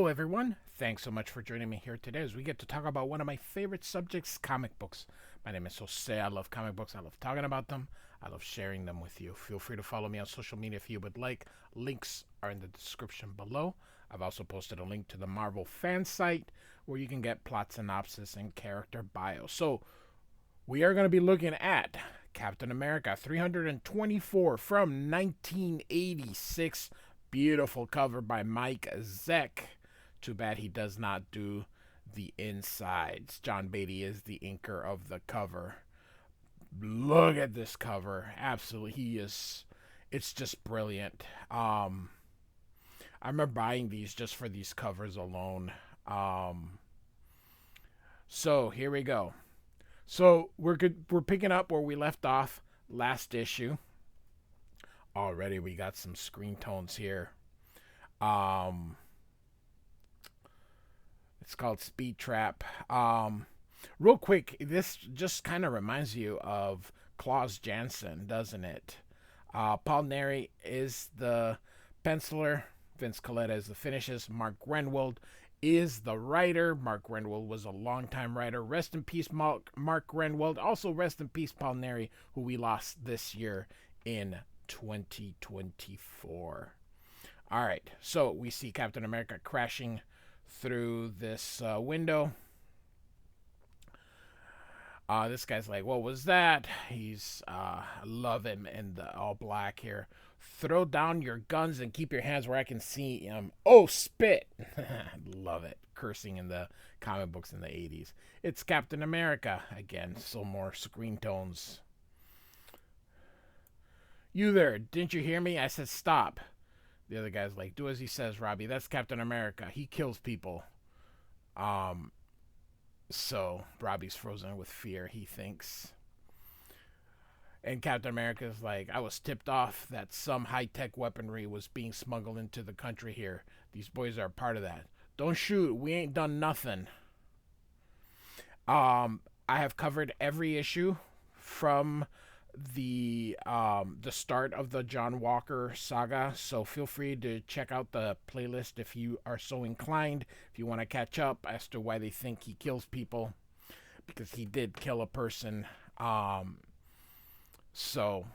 Hello, everyone. Thanks so much for joining me here today as we get to talk about one of my favorite subjects, comic books. My name is Jose. I love comic books. I love talking about them. I love sharing them with you. Feel free to follow me on social media if you would like. Links are in the description below. I've also posted a link to the Marvel fan site where you can get plot synopsis and character bio. So, we are going to be looking at Captain America 324 from 1986. Beautiful cover by Mike Zeck. Too bad he does not do the insides. John Beatty is the inker of the cover. Look at this cover. Absolutely, he is. It's just brilliant. I remember buying these just for these covers alone. So here we go. So we're good. We're picking up where we left off last issue. Already we got some screen tones here. It's called Speed Trap. Real quick, this just kind of reminds you of Klaus Janson, doesn't it? Paul Neary is the penciler. Vince Colletta is the finishes. Mark Renwald is the writer. Mark Renwald was a longtime writer. Rest in peace, Mark Renwald. Also, rest in peace, Paul Neary, who we lost this year in 2024. All right, so we see Captain America crashing through this window. This guy's like, what was that? He's, I love him in the all black here. Throw down your guns and keep your hands where I can see him. Oh, spit. Love it. Cursing in the comic books in the 80s. It's Captain America. Again, so more screen tones. You there, didn't you hear me? I said stop. The other guy's like, do as he says, Robbie. That's Captain America. He kills people. So Robbie's frozen with fear, he thinks. And Captain America's like, I was tipped off that some high-tech weaponry was being smuggled into the country here. These boys are a part of that. Don't shoot. We ain't done nothing. I have covered every issue from the start of the John Walker saga, so feel free to check out the playlist if you are so inclined, if you want to catch up as to why they think he kills people, because he did kill a person. So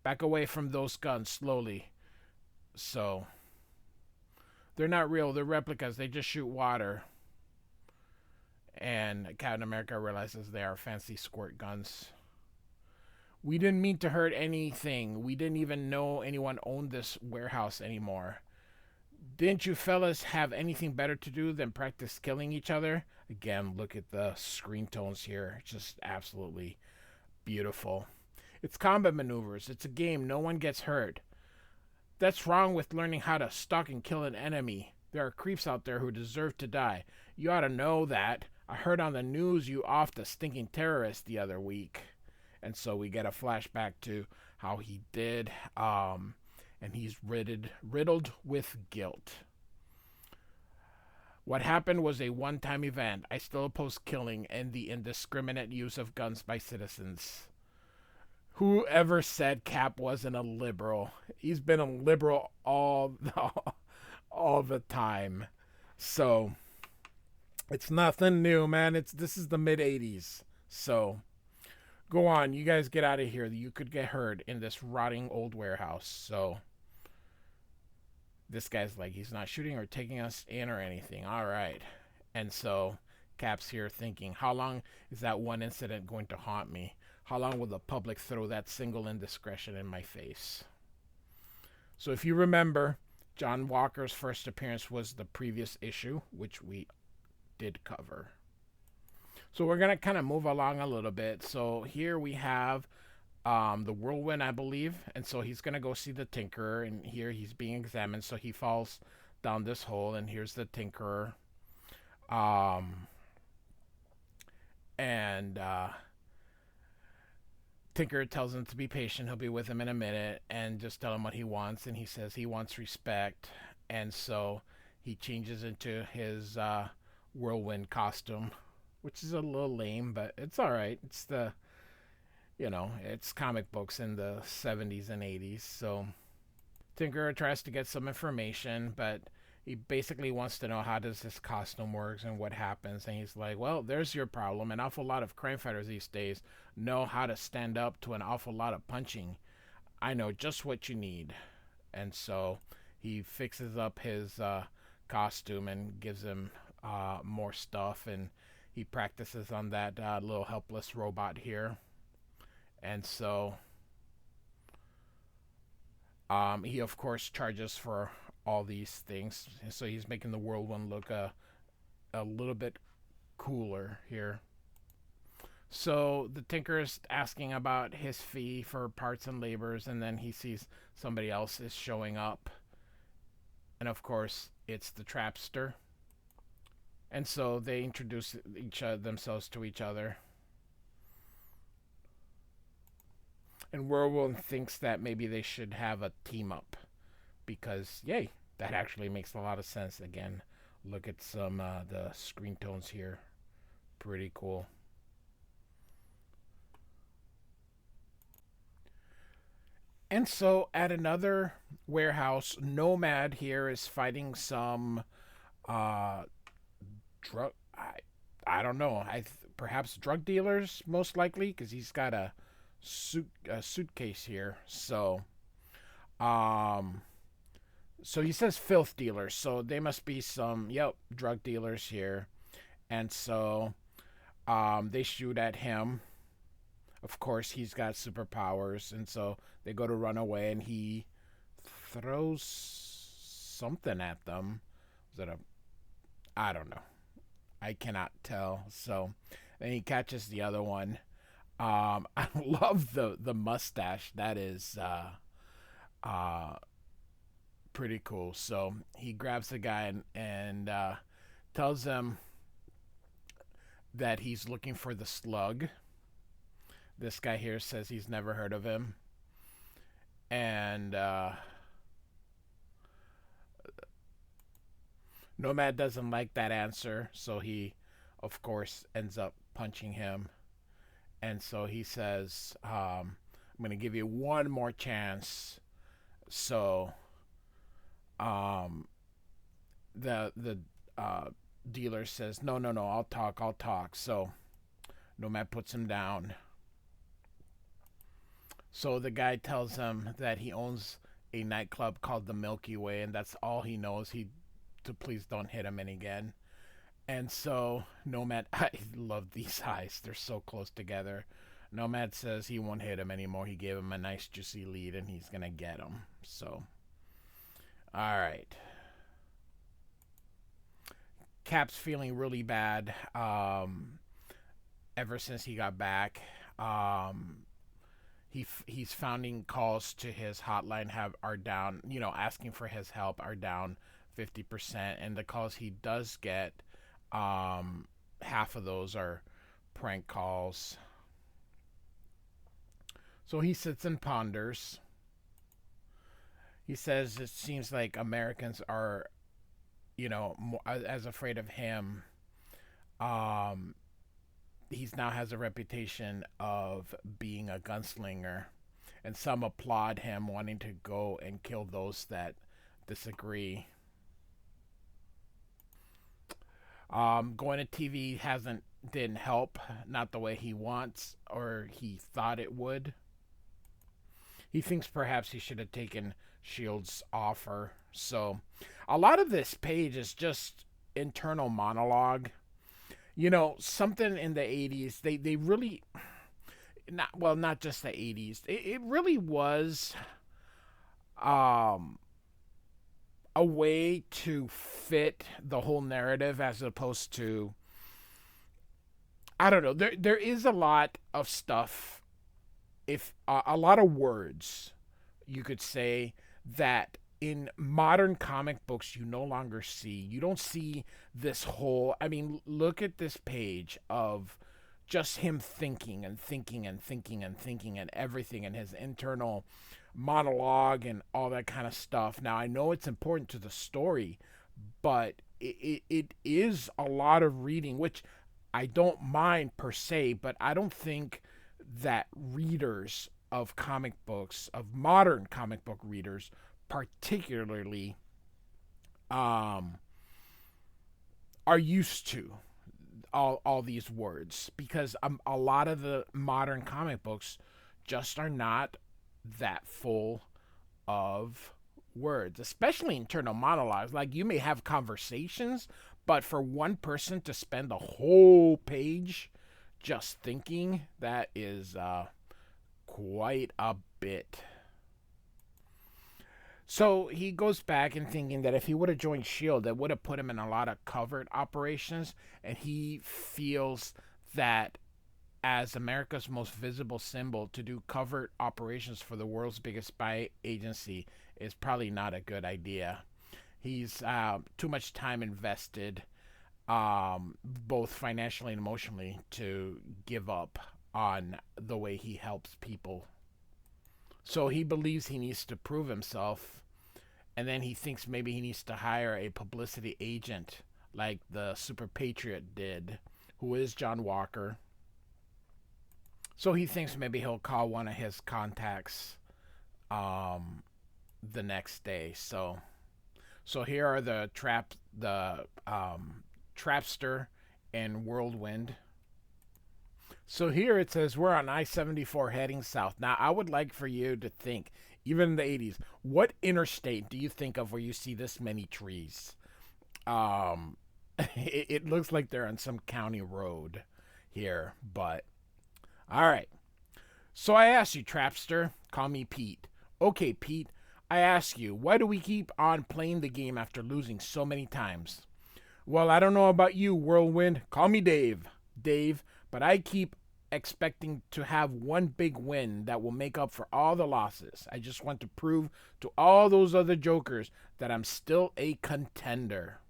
back away from those guns slowly. So they're not real, they're replicas, they just shoot water. And Captain America realizes they are fancy squirt guns. We didn't mean to hurt anything. We didn't even know anyone owned this warehouse anymore. Didn't you fellas have anything better to do than practice killing each other? Again, look at the screen tones here. Just absolutely beautiful. It's combat maneuvers. It's a game. No one gets hurt. That's wrong with learning how to stalk and kill an enemy. There are creeps out there who deserve to die. You ought to know that. I heard on the news you offed a stinking terrorist the other week. And so we get a flashback to how he did, and he's riddled with guilt. What happened was a one-time event. I still oppose killing and the indiscriminate use of guns by citizens. Whoever said Cap wasn't a liberal? He's been a liberal all the time. So it's nothing new, man. This is the mid-'80s. So go on, you guys get out of here. You could get hurt in this rotting old warehouse. So this guy's like, he's not shooting or taking us in or anything. All right. And so Cap's here thinking, how long is that one incident going to haunt me? How long will the public throw that single indiscretion in my face? So if you remember, John Walker's first appearance was the previous issue, which we did cover. So we're going to kind of move along a little bit. So here we have the whirlwind, I believe. And so he's going to go see the Tinkerer. And here he's being examined. So he falls down this hole. And here's the Tinkerer. Tinkerer tells him to be patient. He'll be with him in a minute. And just tell him what he wants. And he says he wants respect. And so he changes into his whirlwind costume, which is a little lame, but it's all right. It's it's comic books in the 70s and 80s. So Tinkerer tries to get some information, but he basically wants to know how does this costume works and what happens. And he's like, well, there's your problem. An awful lot of crime fighters these days know how to stand up to an awful lot of punching. I know just what you need. And so he fixes up his costume and gives him more stuff. And he practices on that little helpless robot here. And so he, of course, charges for all these things. So he's making the World One look a little bit cooler here. So the Tinker is asking about his fee for parts and labors, and then he sees somebody else is showing up. And of course, it's the Trapster. And so they introduce themselves to each other. And Whirlwind thinks that maybe they should have a team up. Because, yay, that actually makes a lot of sense. Again, look at some the screen tones here. Pretty cool. And so at another warehouse, Nomad here is fighting some uh, drug. I don't know. Perhaps drug dealers, most likely, because he's got a suitcase here. Um, so he says filth dealers. So they must be some drug dealers here, and so they shoot at him. Of course, he's got superpowers, and so they go to run away, and he throws something at them. Was it a? I don't know. I cannot tell. So, and he catches the other one. I love the mustache. That is pretty cool. So he grabs the guy and tells him that he's looking for the Slug. This guy here says he's never heard of him. And Nomad doesn't like that answer, so he, of course, ends up punching him. And so he says, I'm going to give you one more chance. So the dealer says, no, I'll talk. So Nomad puts him down. So the guy tells him that he owns a nightclub called the Milky Way, and that's all he knows. To please don't hit him again. And so Nomad, I love these eyes. They're so close together. Nomad says he won't hit him anymore. He gave him a nice juicy lead, and he's gonna get him. So, all right. Cap's feeling really bad. Ever since he got back. He's finding calls to his hotline are down, asking for his help are down 50%, and the calls he does get, half of those are prank calls. So he sits and ponders. He says it seems like Americans are, more, as afraid of him. He's now has a reputation of being a gunslinger, and some applaud him wanting to go and kill those that disagree. Going to TV didn't help, not the way he wants or he thought it would. He thinks perhaps he should have taken Shield's offer. So a lot of this page is just internal monologue. Something in the 80s, they really, not just the 80s, it really was a way to fit the whole narrative as opposed to, I don't know, there is a lot of stuff, if a lot of words, you could say, that in modern comic books you no longer see. You don't see this whole, look at this page of just him thinking and everything, and his internal monologue and all that kind of stuff. Now I know it's important to the story, but it is a lot of reading, which I don't mind per se, but I don't think that readers of comic books, of modern comic book readers particularly, um, are used to all these words, because a lot of the modern comic books just are not that full of words, especially internal monologues. Like, you may have conversations, but for one person to spend a whole page just thinking, that is quite a bit. So he goes back and thinking that if he would have joined Shield, that would have put him in a lot of covert operations, and he feels that as America's most visible symbol, to do covert operations for the world's biggest spy agency is probably not a good idea. He's too much time invested, both financially and emotionally, to give up on the way he helps people. So he believes he needs to prove himself, and then he thinks maybe he needs to hire a publicity agent like the Super Patriot did, who is John Walker. So he thinks maybe he'll call one of his contacts um, the next day. So here are the Trapster and Whirlwind. So here it says we're on I-74 heading south. Now I would like for you to think, even in the 80s, what interstate do you think of where you see this many trees? Um, it looks like they're on some county road here, but all right. So I asked you, Trapster. Call me Pete. Okay, Pete. I ask you, why do we keep on playing the game after losing so many times? Well, I don't know about you, Whirlwind. Call me Dave. Dave, but I keep expecting to have one big win that will make up for all the losses. I just want to prove to all those other jokers that I'm still a contender.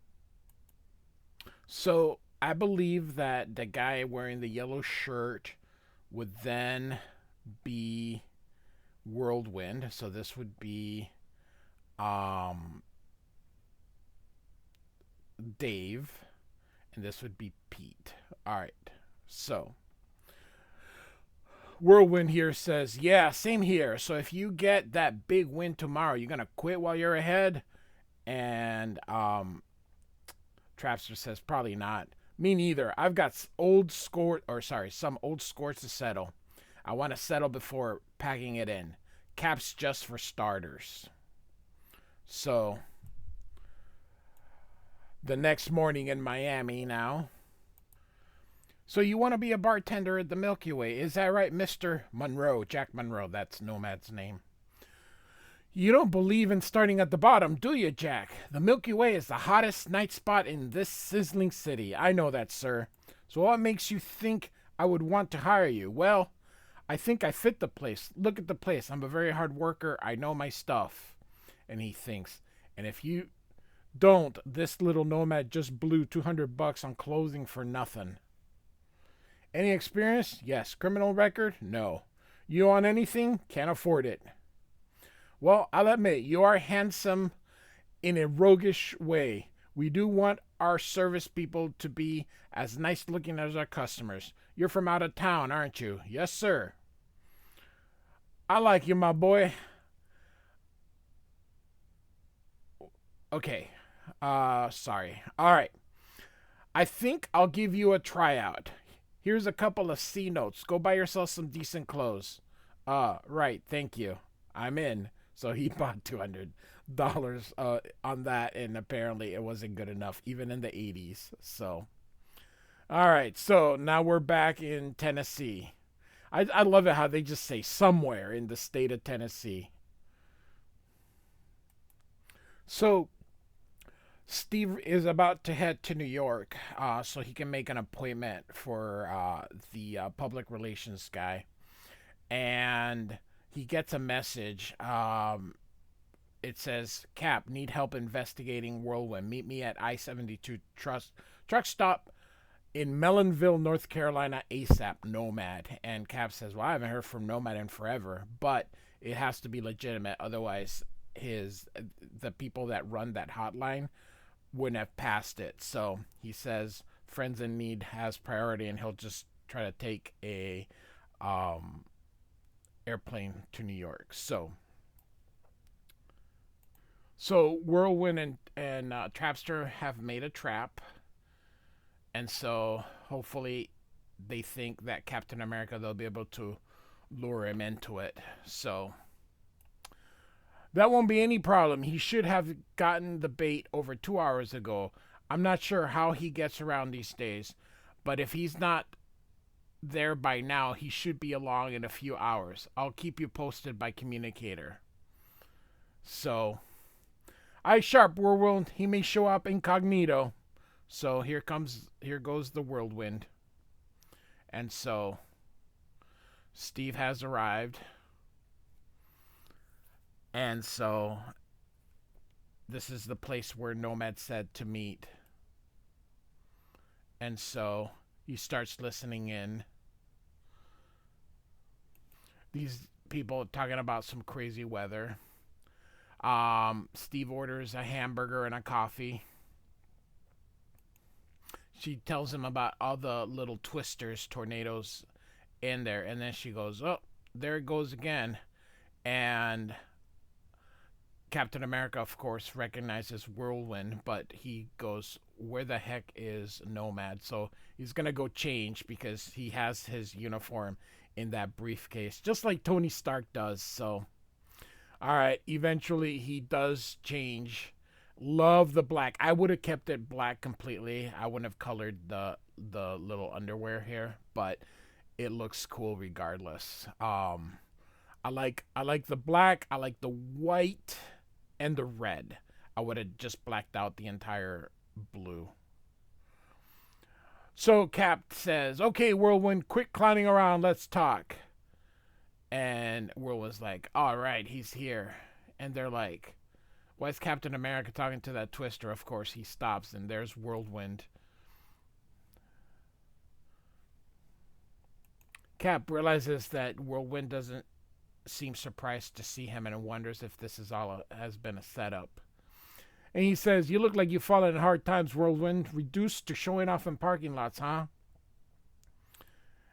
So I believe that the guy wearing the yellow shirt would then be Whirlwind. So this would be um, Dave, and this would be Pete. All right. So Whirlwind here says, yeah, same here. So if you get that big win tomorrow, you're going to quit while you're ahead? And Trapster says, probably not. Me neither. I've got some old scores to settle. I want to settle before packing it in. Caps just for starters. So the next morning in Miami now. So you want to be a bartender at the Milky Way. Is that right, Mr. Monroe? Jack Monroe, that's Nomad's name. You don't believe in starting at the bottom, do you, Jack? The Milky Way is the hottest night spot in this sizzling city. I know that, sir. So what makes you think I would want to hire you? Well, I think I fit the place. Look at the place. I'm a very hard worker. I know my stuff. And he thinks, and if you don't, this little nomad just blew $200 on clothing for nothing. Any experience? Yes. Criminal record? No. You on anything? Can't afford it. Well, I'll admit, you are handsome in a roguish way. We do want our service people to be as nice looking as our customers. You're from out of town, aren't you? Yes, sir. I like you, my boy. Okay. Sorry. All right. I think I'll give you a tryout. Here's a couple of C notes. Go buy yourself some decent clothes. Right. Thank you. I'm in. So he bought $200 on that, and apparently it wasn't good enough, even in the 80s. So, all right. So now we're back in Tennessee. I love it how they just say somewhere in the state of Tennessee. So Steve is about to head to New York so he can make an appointment for the public relations guy. And he gets a message. It says, Cap, need help investigating Whirlwind. Meet me at I-72 truck stop in Mellonville, North Carolina, ASAP, Nomad. And Cap says, well, I haven't heard from Nomad in forever, but it has to be legitimate. Otherwise, the people that run that hotline wouldn't have passed it. So he says, friends in need has priority, and he'll just try to take a airplane to New York. So So Whirlwind and Trapster have made a trap, and so hopefully they think that Captain America, they'll be able to lure him into it. So that won't be any problem. He should have gotten the bait over 2 hours ago. I'm not sure how he gets around these days, but if he's not there by now, he should be along in a few hours. I'll keep you posted by communicator. So, eye sharp, Whirlwind. He may show up incognito. So here goes the whirlwind. And so Steve has arrived. And so this is the place where Nomad said to meet. And so he starts listening in. These people talking about some crazy weather. Steve orders a hamburger and a coffee. She tells him about all the little twisters, tornadoes in there. And then she goes, oh, there it goes again. And Captain America, of course, recognizes Whirlwind, but he goes, where the heck is Nomad? So he's going to go change because he has his uniform in that briefcase, just like Tony Stark does. So, all right, eventually he does change. Love the black. I would have kept it black completely. I wouldn't have colored the little underwear here, but it looks cool regardless. I like the black. I like the white and the red. I would have just blacked out the entire blue. So Cap says, okay, Whirlwind, quit clowning around. Let's talk. And Whirlwind's like, all right, he's here. And they're like, why is Captain America talking to that twister? Of course, he stops, and there's Whirlwind. Cap realizes that Whirlwind doesn't seem surprised to see him and wonders if this is all has been a setup. And he says, you look like you've fallen in hard times, Whirlwind. Reduced to showing off in parking lots, huh?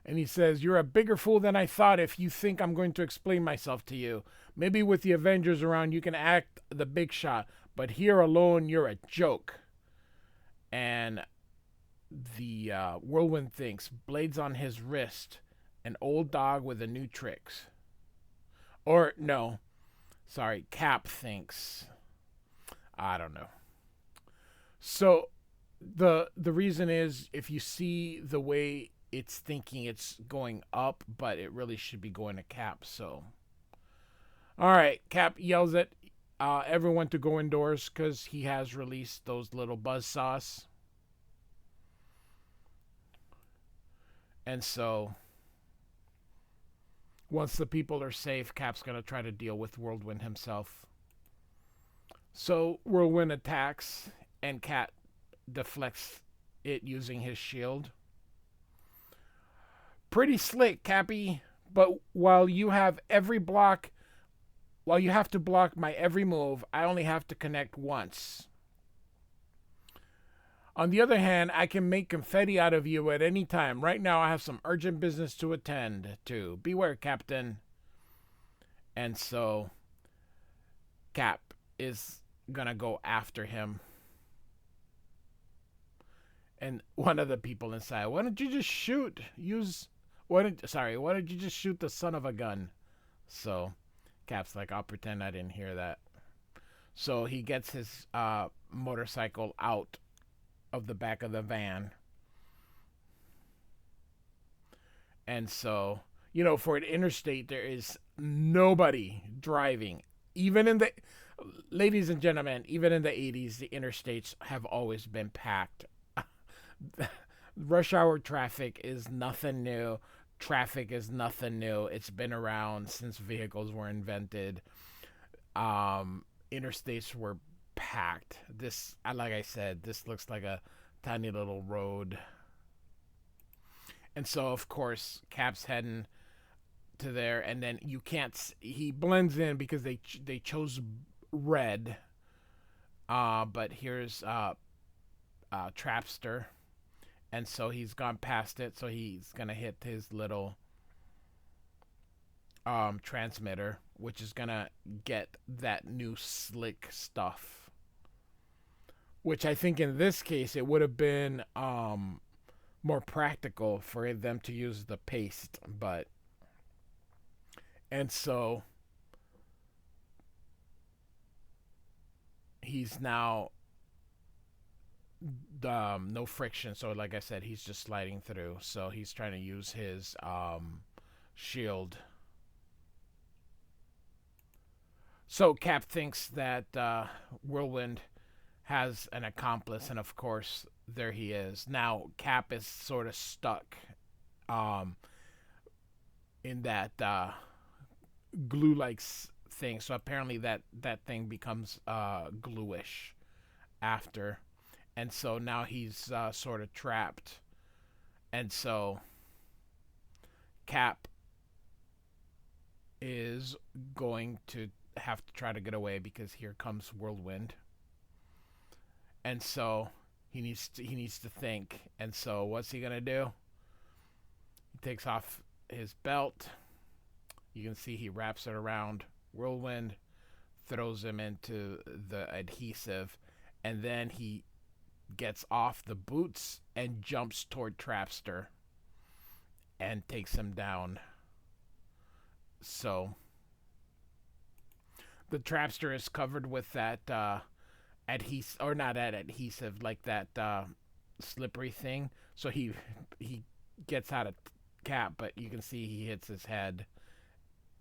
And he says, you're a bigger fool than I thought if you think I'm going to explain myself to you. Maybe with the Avengers around, you can act the big shot. But here alone, you're a joke. And the Whirlwind thinks, blades on his wrist. An old dog with a new tricks. Or, no. Sorry, Cap thinks. I don't know. So, the reason is, if you see the way it's thinking it's going up, but it really should be going to Cap, so. Alright, Cap yells at everyone to go indoors because he has released those little buzzsaws. And so, once the people are safe, Cap's going to try to deal with Whirlwind himself. So, Whirlwind attacks, and Cap deflects it using his shield. Pretty slick, Cappy, but while you have to block my every move, I only have to connect once. On the other hand, I can make confetti out of you at any time. Right now, I have some urgent business to attend to. Beware, Captain. And so, Cap is gonna go after him. And one of the people inside, why don't you just shoot? Why don't you just shoot the son of a gun? So, Cap's like, I'll pretend I didn't hear that. So he gets his motorcycle out of the back of the van. And so, for an interstate, there is nobody driving. Ladies and gentlemen, even in the 80s, the interstates have always been packed. Rush hour traffic is nothing new. Traffic is nothing new. It's been around since vehicles were invented. Interstates were packed. Like I said, this looks like a tiny little road. And so, of course, Cap's heading to there, and then he blends in because they chose red. But here's Trapster. And so he's gone past it, so he's going to hit his little transmitter, which is gonna get that new slick stuff. Which I think in this case it would have been more practical for them to use the paste, but and so he's now no friction. So like I said, he's just sliding through. So he's trying to use his shield. So Cap thinks that Whirlwind has an accomplice, and of course there he is. Now Cap is sort of stuck um, in that glue-like thing. So apparently that thing becomes gluish after, and so now he's sort of trapped, and so Cap is going to have to try to get away because here comes Whirlwind, and so he needs to think. And so what's he gonna do? He takes off his belt. You can see he wraps it around Whirlwind, throws him into the adhesive, and then he gets off the boots and jumps toward Trapster and takes him down. So the Trapster is covered with that adhesive, or not that adhesive, like that slippery thing. So he gets out of Cap, but you can see he hits his head,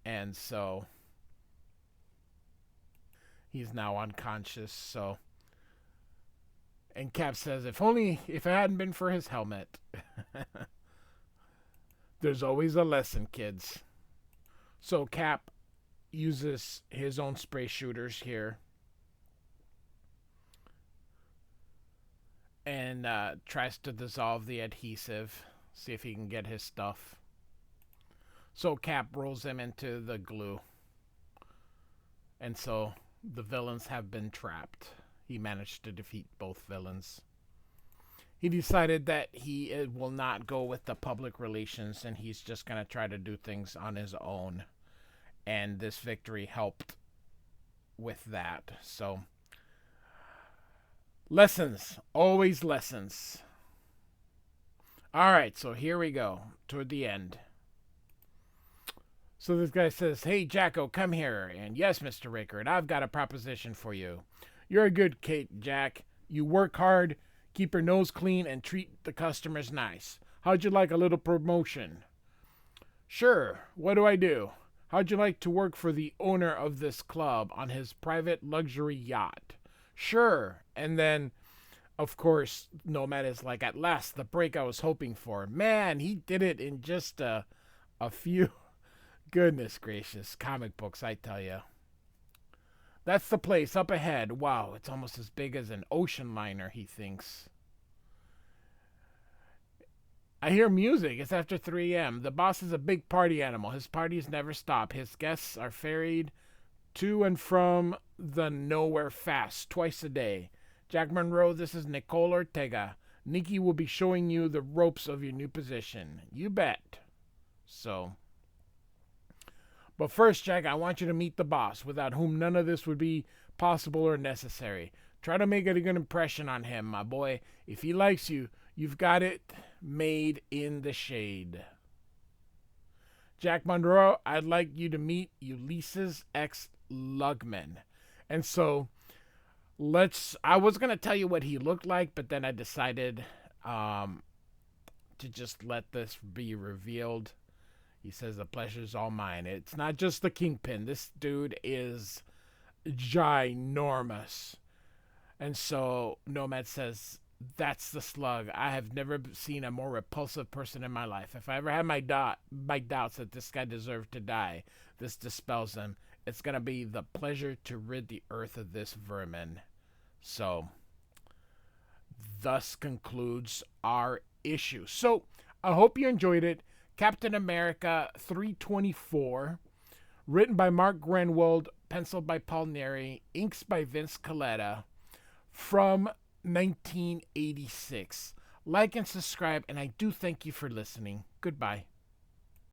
and so he's now unconscious. So, and Cap says, if it hadn't been for his helmet. There's always a lesson, kids. So Cap uses his own spray shooters here and tries to dissolve the adhesive, see if he can get his stuff. So Cap rolls him into the glue, and so the villains have been trapped. He managed to defeat both villains. He decided that he will not go with the public relations, and he's just going to try to do things on his own. And this victory helped with that. So, lessons. Always lessons. Alright, so here we go. Toward the end. So this guy says, hey, Jacko, come here. And yes, Mr. Rickard, I've got a proposition for you. You're a good Kate, Jack. You work hard, keep your nose clean, and treat the customers nice. How'd you like a little promotion? Sure. What do I do? How'd you like to work for the owner of this club on his private luxury yacht? Sure. And then, of course, Nomad is like, at last, the break I was hoping for. Man, he did it in just a few. Goodness gracious. Comic books, I tell you. That's the place up ahead. Wow, it's almost as big as an ocean liner, he thinks. I hear music. It's after 3 a.m. The boss is a big party animal. His parties never stop. His guests are ferried to and from the nowhere fast twice a day. Jack Monroe, this is Nicole Ortega. Nikki will be showing you the ropes of your new position. You bet. So, but first, Jack, I want you to meet the boss, without whom none of this would be possible or necessary. Try to make a good impression on him, my boy. If he likes you, you've got it made in the shade. Jack Monroe, I'd like you to meet Ulysses X. Lugman. And so, I was going to tell you what he looked like, but then I decided to just let this be revealed. He says, the pleasure's all mine. It's not just the Kingpin. This dude is ginormous. And so Nomad says, that's the Slug. I have never seen a more repulsive person in my life. If I ever had my doubts that this guy deserved to die, this dispels them. It's going to be the pleasure to rid the earth of this vermin. So, thus concludes our issue. So, I hope you enjoyed it. Captain America 324, written by Mark Grenwald, penciled by Paul Neary, inks by Vince Colletta, from 1986. Like and subscribe, and I do thank you for listening. Goodbye.